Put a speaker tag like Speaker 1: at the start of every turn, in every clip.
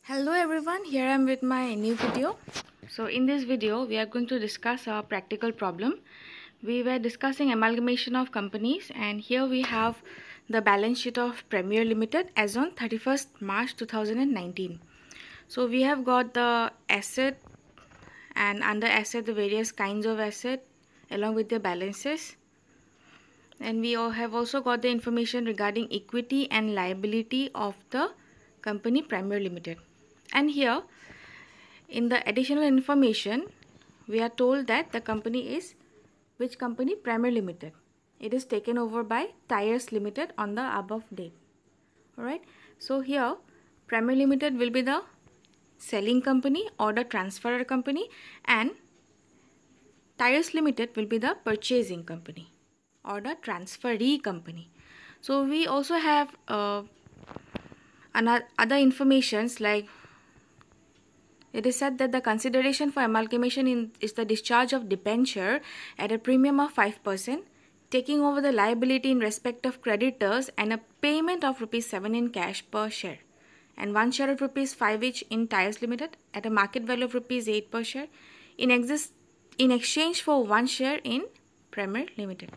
Speaker 1: Hello everyone, here I am with my new video. So in this video we are going to discuss a practical problem. We were discussing amalgamation of companies, and here we have the balance sheet of Premier Limited as on 31st March 2019. So we have got the asset, and under asset the various kinds of asset along with the balances. And we have also got the information regarding equity and liability of the company Premier Limited. And here in the additional information we are told that the company is which company? Premier Limited. It is taken over by Tyres Limited on the above date. Alright, so here Premier Limited will be the selling company or the transferor company, and Tyres Limited will be the purchasing company or the transferee company. So we also have other informations, like it is said that the consideration for amalgamation is the discharge of debenture at a premium of 5%, taking over the liability in respect of creditors, and a payment of ₹7 in cash per share, and 1 share of ₹5 each in Tyres Limited at a market value of ₹8 per share in exchange for 1 share in Premier Limited.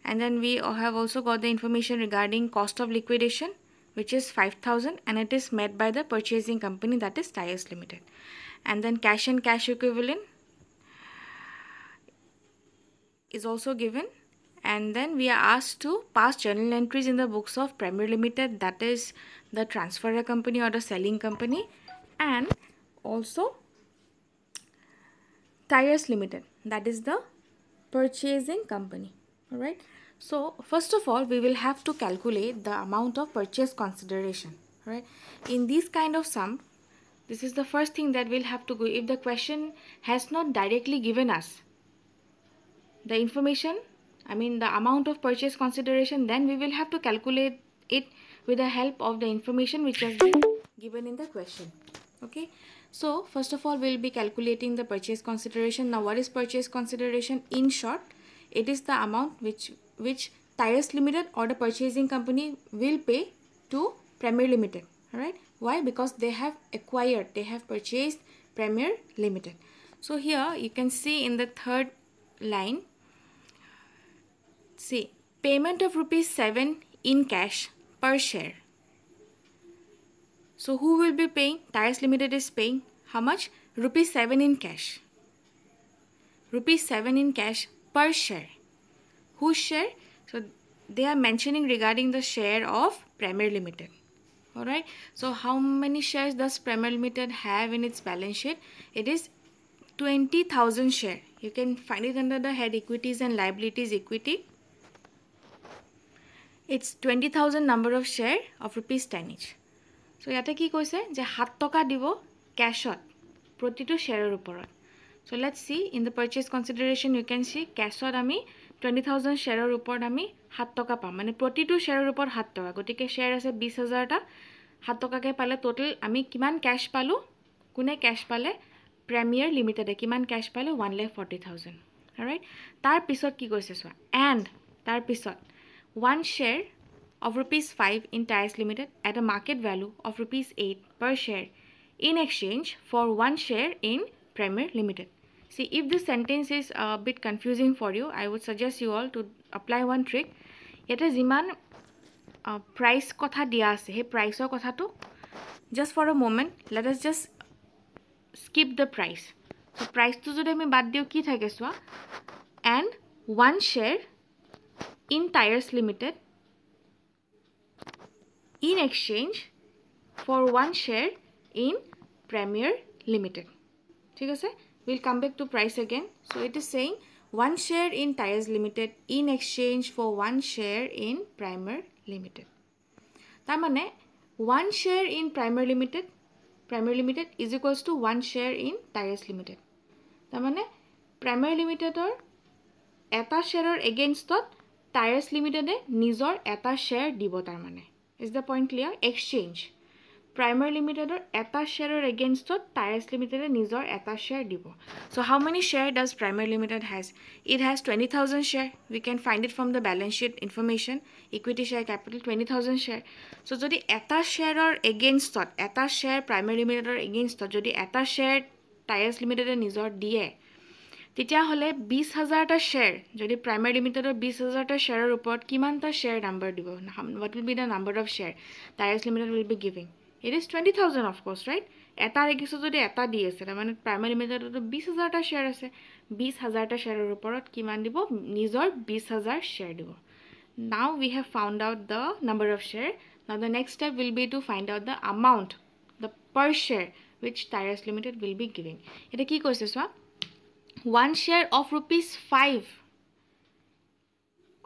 Speaker 1: And then we have also got the information regarding cost of liquidation, which is 5,000, and it is met by the purchasing company, that is Tyres Limited. And then cash and cash equivalent is also given, and then we are asked to pass journal entries in the books of Premier Limited, that is the transferor company or the selling company, and also Tyres Limited, that is the purchasing company. Alright, so first of all we will have to calculate the amount of purchase consideration. Right, in this kind of sum, this is the first thing that we'll have to go. If the question has not directly given us the information, the amount of purchase consideration, then we will have to calculate it with the help of the information which has been given in the question. Okay, so first of all we'll be calculating the purchase consideration. Now what is purchase consideration? In short, it is the amount which Tyres Limited or the purchasing company will pay to Premier Limited. Alright, why? Because they have purchased Premier Limited. So here you can see in the third line, see, payment of ₹7 in cash per share. So who will be paying? Tyres Limited is paying how much? ₹7 in cash. ₹7 in cash per share. Whose share? So they are mentioning regarding the share of Premier Limited. Alright, so how many shares does Premier Limited have in its balance sheet? It is 20,000 share. You can find it under the head equities and liabilities. Equity, it's 20,000 number of share of ₹10 each. So yate ki koise je 7 টকা দিব cashot প্ৰতিটো share ওপৰত. So let's see in the purchase consideration, you can see cashot ami 20,000 share ওপৰত আমি 7 টকা পাম, মানে প্ৰতিটো share ওপৰত 7 টকা, গতিকে share আছে 20,000 টা, 7 টকাকে পালে টোটাল আমি কিমান ক্যাশ পালো? কোনে ক্যাশ পালে? Premier Limited কিমান ক্যাশ পালে? 1,40,000. অলৰাইট, তাৰ পিছত কি কৈছে চোৱা, and তাৰ পিছত 1 share of ₹5 in Tyres Limited at a market value of ₹8 per share in exchange for 1 share in Premier Limited. See, if this sentence is a bit confusing for you, I would suggest you all to apply one trick. Yete jiman price kotha dia ase, he price or kotha to just for a moment let us just skip the price. So price to jodi ami bad diu ki thake swa, and 1 share in Tyres Limited in exchange for 1 share in Premier Limited. ठीक है, we'll come back to price again. So it is saying 1 share in Tyres Limited in exchange for 1 share in Premier Limited. তাৰ মানে 1 share in Premier Limited is equals to 1 share in Tyres Limited. তাৰ মানে Premier Limited or এটা share against Tyres Limited নিজৰ এটা share দিব. তাৰ মানে is the point clear? Exchange Primary Limited eta share against Tyres Limited nizor eta share dibo. So how many share does Primary Limited has? It has 20,000 share. We can find it from the balance sheet information. Equity share capital 20,000 share. So jodi eta share or against eta share Primary Limited or against jodi eta share Tyres Limited nizor die. তেতিয়া হলে 20,000 টা share যদি primary লিমিটেডৰ 20,000 টা শেয়াৰৰ ওপৰত কিমান টা share number দিব what will be the number of share Tyres Limited will be giving it is 20,000 of course right এটা ৰেগিছো যদি এটা দি আছে মানে প্রাইমারি লিমিটেডৰ 20,000 টা শেয়ার আছে 20,000 টা শেয়াৰৰ ওপৰত কিমান দিব নিজৰ 20,000 শেয়ার দিব now we have found out the number of share now the next step will be to find out the amount the per share which Tyres Limited will be giving এটা কি কৈছে সোৱা 1 share of ₹5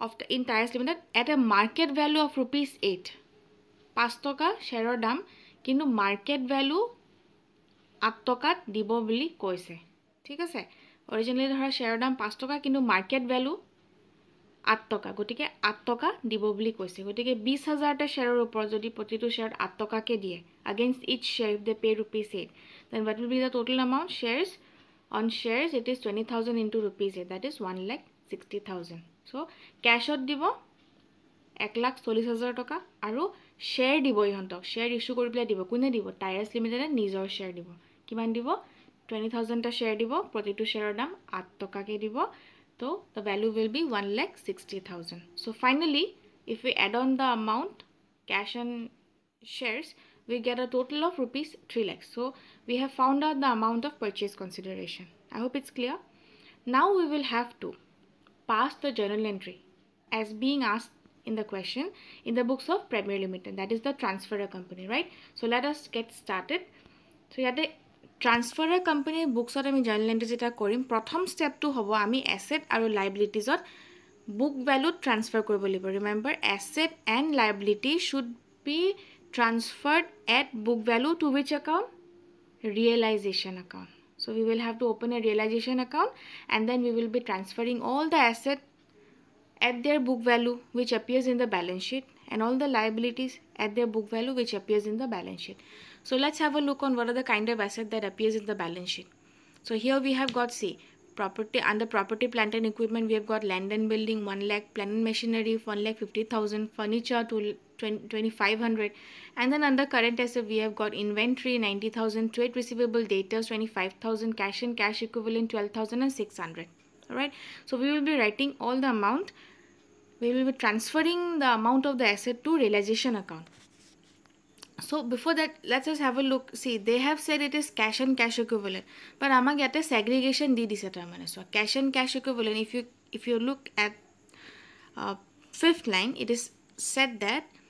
Speaker 1: of the in Tyres Limited at a market value of ₹8 5 টকা শেয়াৰৰ দাম কিন্তু market value 8 টকাত দিব বুলি কৈছে ঠিক আছে অৰিজিনালি ধৰা শেয়াৰৰ দাম 5 টকা কিন্তু মার্কেট ভ্যালু 8 টকা গটিকে 8 টকা দিব বুলি কৈছে গটিকে 20,000 টা শেয়াৰৰ ওপৰত যদি প্ৰতিটো শেয়াৰ 8 টকাকে দিয়ে against each share if they pay ₹8 then what will be the total amount shares on shares it is 20,000 into ₹8 that is 1,60,000 so cash out দিব 1,40,000 টকা আৰু share দিব ইহন্তক share issue কৰি পেলাই দিব কোনে দিব Tyres Limited নিজৰ share দিব কিমান দিব 20,000 টা share দিব প্ৰতিটো shareৰ দাম 8 টকাকে দিব so the value will be 1,60,000 so finally if we add on the amount cash and shares we get a total of ₹3 lakhs. So we have found out the amount of purchase consideration. I hope it's clear. Now we will have to pass the journal entry as being asked in the question in the books of Premier Limited. That is the transferor company, right? So let us get started. So here the transferor company books of ami journal entry jeta korim. Prothom step to hobo ami asset aru liabilities ot book value transfer koribo libo. Remember asset and liability should be transferred at book value to which account realization account so we will have to open a realization account and then we will be transferring all the asset at their book value which appears in the balance sheet and all the liabilities at their book value which appears in the balance sheet so let's have a look on what are the kind of asset that appears in the balance sheet so here we have got see property under property plant and equipment we have got land and building 1 lakh plant and machinery 1,50,000 furniture to 2,500 and then under current asset we have got inventory 90,000 trade receivable debtors 25,000 cash and cash equivalent 12,600 all right so we will be writing all the amount we will be transferring the amount of the asset to realization account so before that let's just have a look see they have said it is cash and cash equivalent but amak yate segregation di dise tar mane so cash and cash equivalent if you look at fifth line it is said that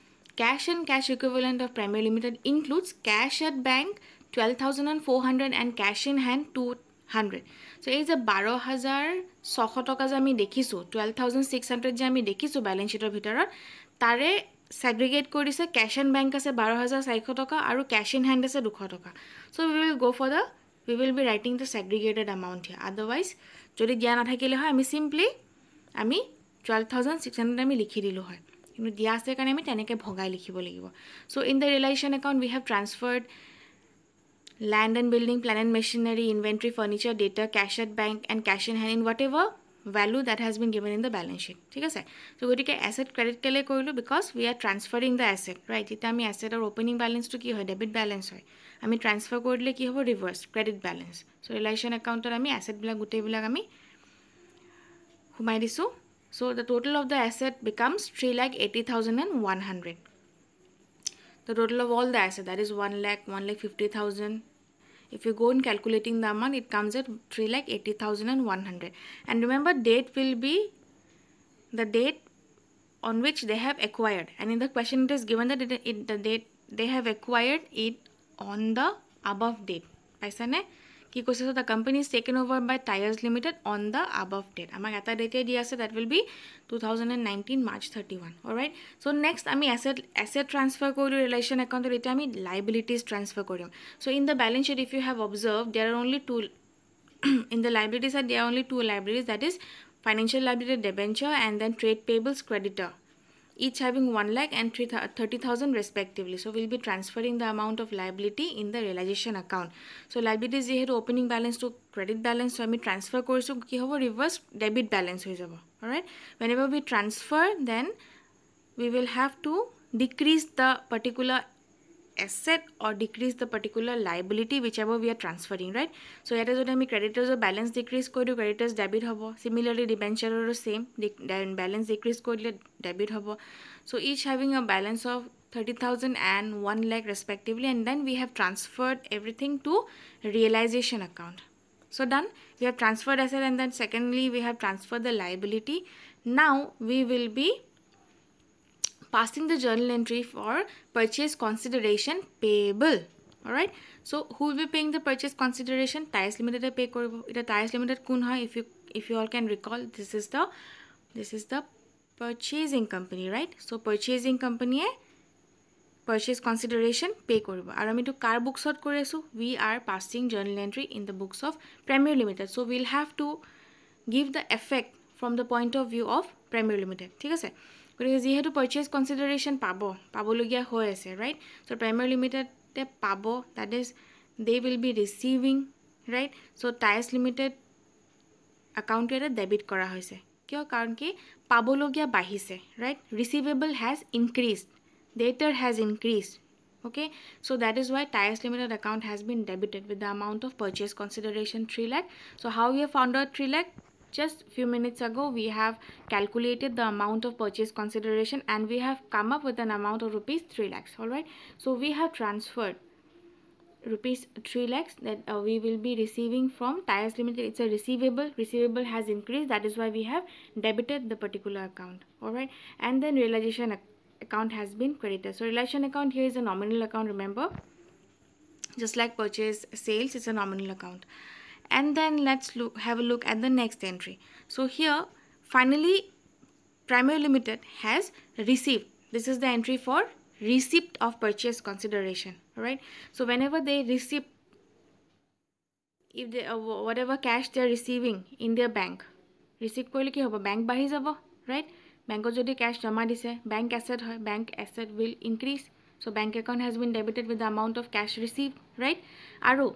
Speaker 1: cash and cash equivalent of Primary Limited includes cash at bank 12,400 and cash in hand 200 so is a 12,600 টকা যে আমি দেখিছো 12,600 যে আমি দেখিছো balance শিটৰ ভিতৰত তাৰে segregate কৰিছে cash and bank আছে 12,400 টকা আৰু cash in hand আছে 200 টকা so we will be writing the segregated amount here otherwise যদি দিয়া নাথাকিলে হয় আমি simply আমি 12,600 আমি লিখি দিলো হয় কিন্তু দিয়া আছে কাৰণে আমি তেনেকে ভগাই লিখিব লাগিব so in the realization account we have transferred land and building plant and machinery inventory furniture data cash at bank and cash in hand in whatever value that has been given in the balance sheet ঠিক আছে so গটিকে asset credit কেলে কৰিলো because we are transferring the asset right এটা আমি asset or opening balance to কি হয় debit balance হয় আমি transfer কৰিলে কি হ'ব reverse credit balance so realization account আমি asset বিলাক গুটেই বিলাক আমি ঘুমাই দিছো so the total of the asset becomes 3,80,100 the total of all the asset that is 1,50,000 if you go in calculating the amount it comes at 3,80,100 and remember date will be the date on which they have acquired and in the question it is given that the date they have acquired it on the above date paisa ne ki koise so the company is taken over by Tyres Limited on the above date amak eta date di ase that will be 2019 March 31 all right so next ami asset transfer korilu relation account eta ami liabilities transfer korim so in the balance sheet if you have observed there are only two in the liabilities there are only two liabilities that is financial liability debenture and then trade payables creditor each having 1 lakh and 30,000 respectively. So we'll be transferring the amount of liability in the realization account. So liability is here opening balance to credit balance. So I mean transfer course to reverse debit balance. Alright. Whenever we transfer, then we will have to decrease the particular asset or decrease the particular liability whichever we are transferring, right? So here is what I mean, creditors balance decrease kori creditors debit hobo. Similarly debenture same, then balance decrease kori debit hobo. So each having a balance of 30,000 and 1 lakh respectively, and then we have transferred everything to realization account. So done, we have transferred asset, and then secondly we have transferred the liability. Now we will be passing the journal entry for purchase consideration payable. Alright, so who will be paying the purchase consideration? Tyres Limited pay koribo. Ita Tyres Limited kun hai, if you all can recall, this is the purchasing company, right? So purchasing company purchase consideration pay koribo. Aru ami to car books ot kori asu, we are passing journal entry in the books of Premier Limited. So we'll have to give the effect from the point of view of Premier Limited. ঠিক আছে, গতিকে যেহেতু purchase consideration পাবলগীয়া হৈ আছে, right? So Premier Limited পাব, that is they will be receiving, right? So Tyres Limited account এটা debit কৰা হৈছে কিয়? কাৰণ কি পাবলগীয়া বাঢ়িছে, right? Receivable has increased, debtor has increased. Okay, so that is why Tyres Limited account has been debited with the amount of purchase consideration 3 lakh. So how we have found out 3 lakh? Just few minutes ago we have calculated the amount of purchase consideration and we have come up with an amount of rupees 3 lakhs. All right, so we have transferred rupees 3 lakhs that we will be receiving from Tyres Limited. It's a receivable has increased, that is why we have debited the particular account. All right, and then realization account has been credited. So realization account here is a nominal account, remember, just like purchase sales, it's a nominal account. And then let's have a look at the next entry. So here finally Premier Limited has received, this is the entry for receipt of purchase consideration. All right, so whenever they receive, if they whatever cash they are receiving in their bank, receive korle ki hobo, bank bahi jabo, right? Bank jodi cash jama dise, bank asset hoy, bank asset will increase. So bank account has been debited with the amount of cash received, right? Aru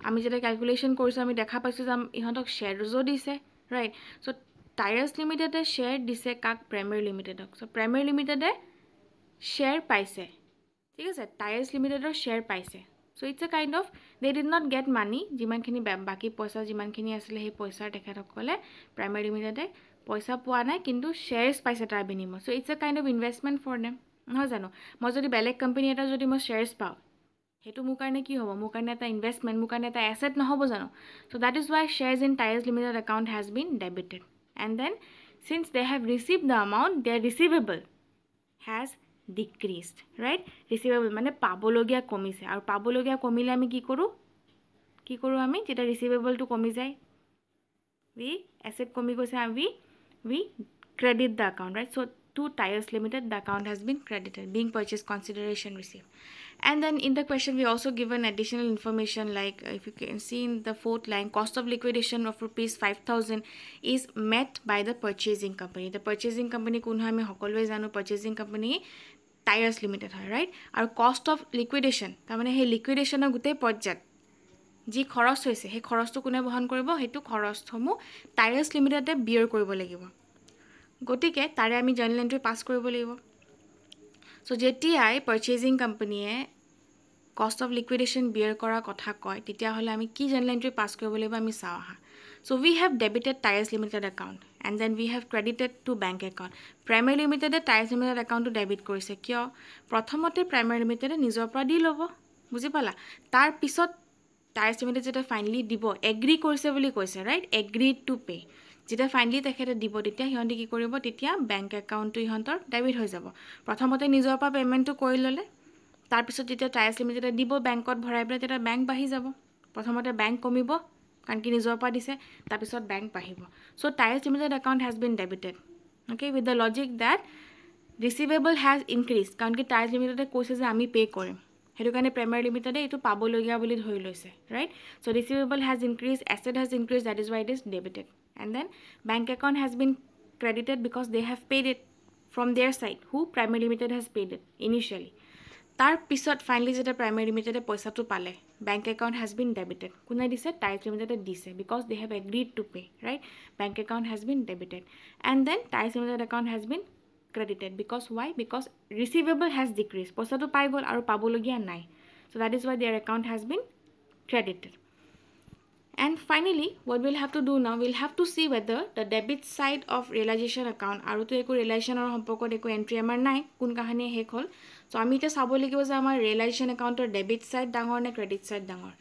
Speaker 1: আমি যেটা calculation কৰিছো আমি দেখা পাইছো যে ইহঁতক শেয়াৰজো দিছে, right? So টায়াৰ্স লিমিটেডে শেয়াৰ দিছে কাক? প্ৰেমিয়াৰ লিমিটেডক। সো প্ৰেমিয়াৰ লিমিটেডে শেয়াৰ পাইছে, ঠিক আছে, টায়াৰ্স লিমিটেডৰ শেয়াৰ পাইছে। So it's a kind of they did not get money, যিমানখিনি বাকী পইচা যিমানখিনি আছিলে সেই পইচাৰ তেখেতসকলে প্ৰেমিয়াৰ লিমিটেডে পইচা পোৱা নাই, কিন্তু শেয়াৰ্স পাইছে তাৰ বিনিময়ত। So it's a kind of investment for them, নহয় জানো? মই যদি বেলেগ কোম্পানী এটা যদি মই শেয়াৰ্স পাওঁ, সেইটো মোৰ কাৰণে কি হ'ব? মোৰ কাৰণে এটা ইনভেষ্টমেণ্ট, মোৰ কাৰণে এটা এছেট নহ'ব জানো? So' that is why shares in Tyres Limited account has been debited, and then since they have receive the amount, their receivable has decreased, right? Receivable মানে পাবলগীয়া কমিছে, আৰু পাবলগীয়া কমিলে আমি কি কৰোঁ? আমি যেতিয়া ৰিচিভেবলটো কমি যায়, উই এছেট কমি গৈছে, we credit the account, right? চ' to Tyres Limited the account has been credited, being purchase consideration received. And then in the question we also given additional information, like if you can see in the fourth line, cost of liquidation of rupees 5,000 is met by the purchasing company. The purchasing company kun hai me hokolwe janu, purchasing company Tyres Limited hai, right? Our cost of liquidation ta mane he liquidation er gutei porjat ji kharos hoise he kharos to kune bohan koribo, hetu kharos homu Tyres Limited e bear koribo lagibo, গতিকে তাৰে আমি journal entry pass কৰিব লাগিব। So যেতিয়াই purchasing কোম্পানীয়ে cost of লিকুইডেশ্যন বিয়াৰ কৰাৰ কথা কয়, তেতিয়াহ'লে আমি কি জাৰ্নেল এন্ট্ৰি পাস কৰিব লাগিব আমি চাওঁ আহা। So we have debited Tyres Limited account and then we have credited to bank account. Primary লিমিটেডে টায়াৰ্ছ লিমিটেড একাউণ্টটো ডেবিট কৰিছে, কিয়? প্ৰথমতে প্ৰাইমেৰী লিমিটেডে নিজৰ পৰা দি ল'ব, বুজি পালা? তাৰপিছত টায়াৰ্ছ লিমিটেড যেতিয়া ফাইনেলি দিব, এগ্ৰি কৰিছে বুলি কৈছে, ৰাইট? এগ্ৰিড টু পে, যেতিয়া ফাইনেলি তেখেতে দিব, তেতিয়া সিহঁতে কি কৰিব? তেতিয়া বেংক একাউণ্টটো ইহঁতৰ ডেবিট হৈ যাব। প্ৰথমতে নিজৰ পৰা পে'মেণ্টটো কৰি ল'লে, তাৰপিছত যেতিয়া টায়াৰ্ছ লিমিটেডে দিব বেংকত ভৰাই পেলাই, তেতিয়া বেংক বাঢ়ি যাব। প্ৰথমতে বেংক কমিব কাৰণ কি নিজৰ পৰা দিছে, তাৰপিছত বেংক বাঢ়িব। So' Tyres Limited account has been debited, okay, with the logic that receivable has increase, কাৰণ কি টায়াৰ্ছ লিমিটেডে কৈছে যে আমি পে' কৰিম, সেইটো কাৰণে প্ৰেমিয়াৰ লিমিটেডে এইটো পাবলগীয়া বুলি ধৰি লৈছে, right? So' receivable has increase, asset has increase, that is why it is debited, and then bank account has been credited because they have paid it, from their side, who Primary Limited has paid it initially. Tar pisot finally jeta Primary Limited paisa to pale, bank account has been debited. Kuna dise Tiles Limited dise because they have agreed to pay, right? Bank account has been debited, and then Tiles Limited account has been credited. Because why? Because receivable has decreased. Paisa to pai gol aru pabologia nai. So that is why their account has been credited. And finally, what we'll have to do now, we'll have to see whether the debit side of realization account aru to eku realization or hompokot eku entry amar nai kun kahani hek hol. So ami ite sabo lagibo je amar realization account or debit side dangor na credit side dangor.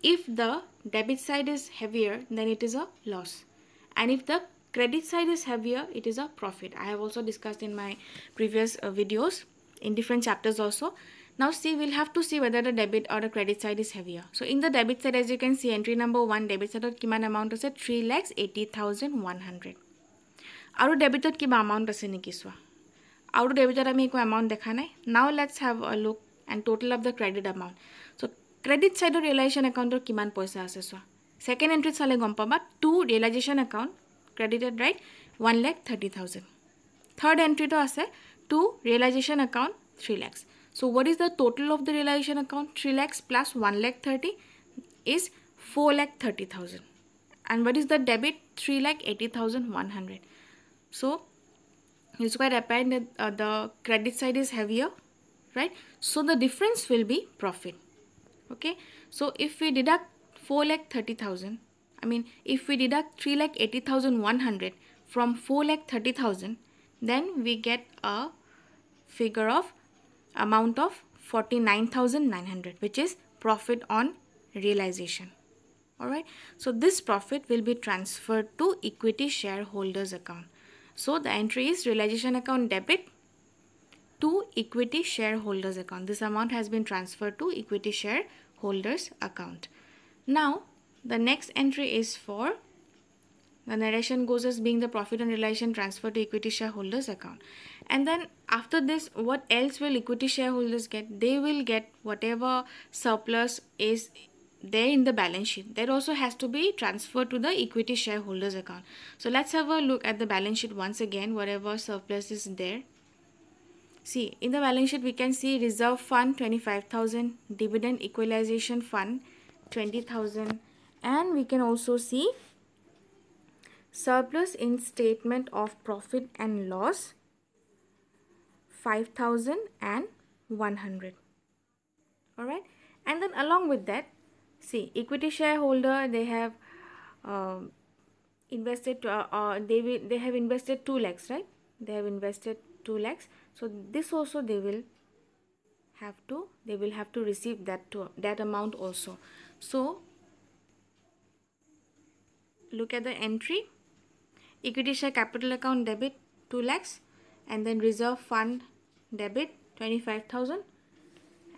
Speaker 1: If the debit side is heavier, then it is a loss, and if the credit side is heavier, it is a profit. I have also discussed in my previous videos in different chapters also. Now see, we'll have to see whether the debit or the credit side is heavier. So in the debit side, as you can see, entry number 1, debit side kiman amount is 3,80,100. Aru debit kiba amount ase niki swa. Aru debit ami eko amount dekha nai. Now let's have a look and total of the credit amount. So credit side or realization account or kiman paisa ase swa. Second entry sale gom paba 2 realization account credited, right? 1,30,000. Third entry to ase 2 realization account 3 lakhs. So what is the total of the realization account? 3 lakhs plus 1,30,000 is 4,30,000. And what is the debit? 3,80,100. So it's quite apparent that the credit side is heavier, right? So the difference will be profit. Okay. So if we deduct 4,30,000, if we deduct 3,80,100 from 4,30,000, then we get a figure of amount of 49,900, which is profit on realization. Alright, so this profit will be transferred to equity shareholders account. So the entry is realization account debit to equity shareholders account. This amount has been transferred to equity shareholders account. Now the next entry is for the narration goes as being the profit on realization transfer to equity shareholders account. And then after this, what else will equity shareholders get? They will get whatever surplus is there in the balance sheet. That also has to be transferred to the equity shareholders account. So let's have a look at the balance sheet once again, whatever surplus is there. See, in the balance sheet we can see reserve fund 25,000, dividend equalization fund 20,000, and we can also see surplus in statement of profit and loss 5,100. Alright, and then along with that, see, equity shareholder, they have invested they have invested 2 lakhs, right? They have invested 2 lakhs. So this also they will have to receive that amount also. So look at the entry. Equity share capital account debit 2 lakhs, and then reserve fund debit 25,000,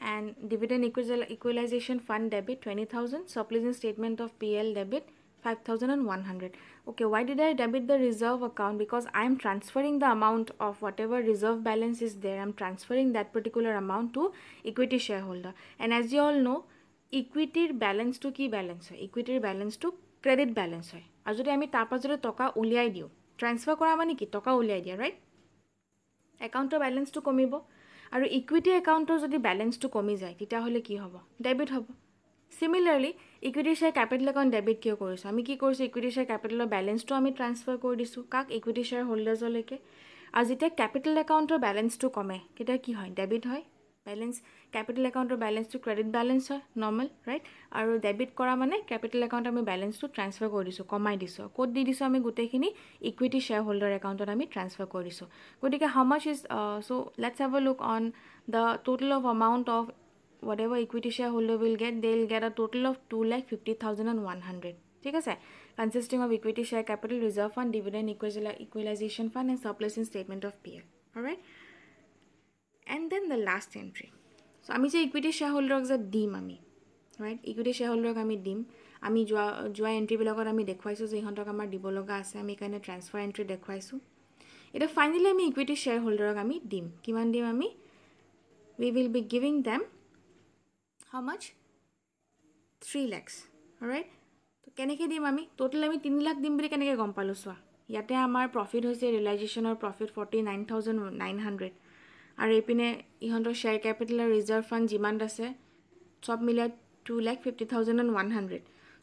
Speaker 1: and dividend equalization fund debit 20,000, surplus in statement of PL debit 5,100. Okay, why did I debit the reserve account? Because I am transferring the amount of whatever reserve balance is there. I am transferring that particular amount to equity shareholder. And as you all know, equity balance to key balance, equity balance to credit balance hoy. Aru jodi ami tar pa jodi toka uliai diu, transfer kora mane ki toka uliai dia, right? Account to balance to komibo, aru equity account to jodi balance to komi jay, tita hole ki hobo? Debit hobo. Similarly, equity share capital account debit kiyo koriso? Ami ki koriso, equity share capital balance to ami transfer kori disu kak equity shareholders oleke. Aru jete capital account or balance to kome, kita ki hoy? Debit hoy. Balance capital account or balance to credit balance hoy, normal, right? Aru debit kora mane capital account ami balance to transfer kori disu, komai disu. Code di disu ami gute khini equity shareholder account or ami transfer kori disu. Gotike how much is so let's have a look on the total of amount of whatever equity shareholder will get. They will get a total of 2,50,100. ठीक है, consisting of equity share capital, reserve fund, dividend equalization fund, and surplus in statement of PL. All right. And then the last entry. So আমি যে equity shareholder যে দিম আমি, right? Equity shareholder আমি দিম, আমি যোৱা entry বিলাকত আমি দেখুৱাইছো যে ইহঁতক আমাৰ দিব লগা আছে, আমি কাৰণে transfer entry দেখুৱাইছো. এটা finally আমি equity shareholder আমি দিম. কিমান দিম আমি? We will be giving them how much? 3 lakhs. All right. So keneke dim ami total ami 3 lakh dim bili keneke gom palu swa. ইয়াতে আমাৰ প্ৰফিট হৈছে ৰিয়েলাইজেশ্যনৰ প্ৰফিট 49,900 আৰু এইপিনে ইহঁতৰ শ্বেয়াৰ কেপিটেল আৰু ৰিজাৰ্ভ ফাণ্ড যিমান আছে সব মিলাই 2,50,100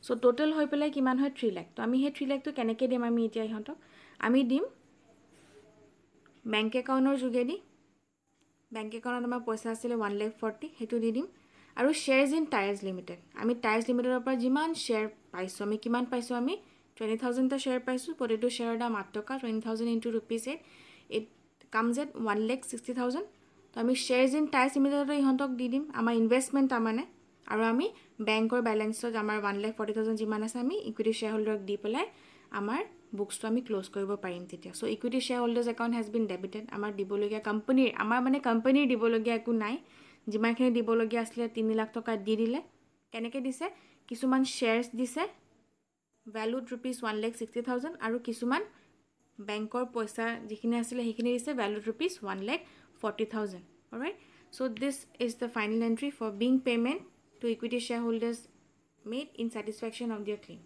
Speaker 1: সো টোটেল হৈ পেলাই কিমান হয় 3 লাখ তো আমি সেই 3 লাখটো কেনেকৈ দিম আমি এতিয়া ইহঁতক আমি দিম বেংক একাউণ্টৰ যোগেদি বেংক একাউণ্টত আমাৰ পইচা আছিলে 1,40,000 সেইটো দি দিম আৰু শ্বেয়াৰছ ইন টায়াৰ্ছ লিমিটেড আমি টায়াৰ্ছ লিমিটেডৰ পৰা যিমান শ্বেয়াৰ পাইছোঁ আমি কিমান পাইছোঁ আমি 20,000টা শ্বেয়াৰ পাইছোঁ প্ৰতিটো শ্বেয়াৰৰ দাম 8 টকা 20,000 ইনটু ৰুপিজ ইট কামছ এট 1,60,000 তো আমি শ্বেয়াৰছ ইন টায়াৰ্ছ লিমিটেডৰ ইহঁতক দি দিম আমাৰ ইনভেষ্টমেণ্ট তাৰমানে আৰু আমি বেংকৰ বেলেঞ্চত আমাৰ 1,40,000 যিমান আছে আমি ইকুইটি শ্বেয়াৰ হোল্ডাৰক দি পেলাই আমাৰ বুকছটো আমি ক্লোজ কৰিব পাৰিম তেতিয়া so equity share holders account has been debited আমাৰ দিবলগীয়া কোম্পানীৰ আমাৰ মানে কোম্পানীৰ দিবলগীয়া একো নাই যিমানখিনি দিবলগীয়া আছিলে 3 লাখ টকা দি দিলে কেনেকৈ দিছে কিছুমান শ্বেয়াৰছ দিছে ভ্যালুড ৰুপিজ 1,60,000 আৰু কিছুমান বেংকৰ পইচা যিখিনি আছিলে সেইখিনি দিছে valued rupees 1,40,000 alright so this is the final entry for being payment to equity shareholders made in satisfaction of their claim.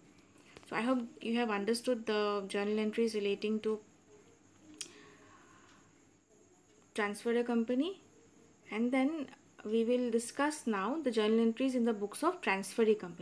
Speaker 1: So I hope you have understood the journal entries relating to transfer a company, and then we will discuss now the journal entries in the books of transferee company.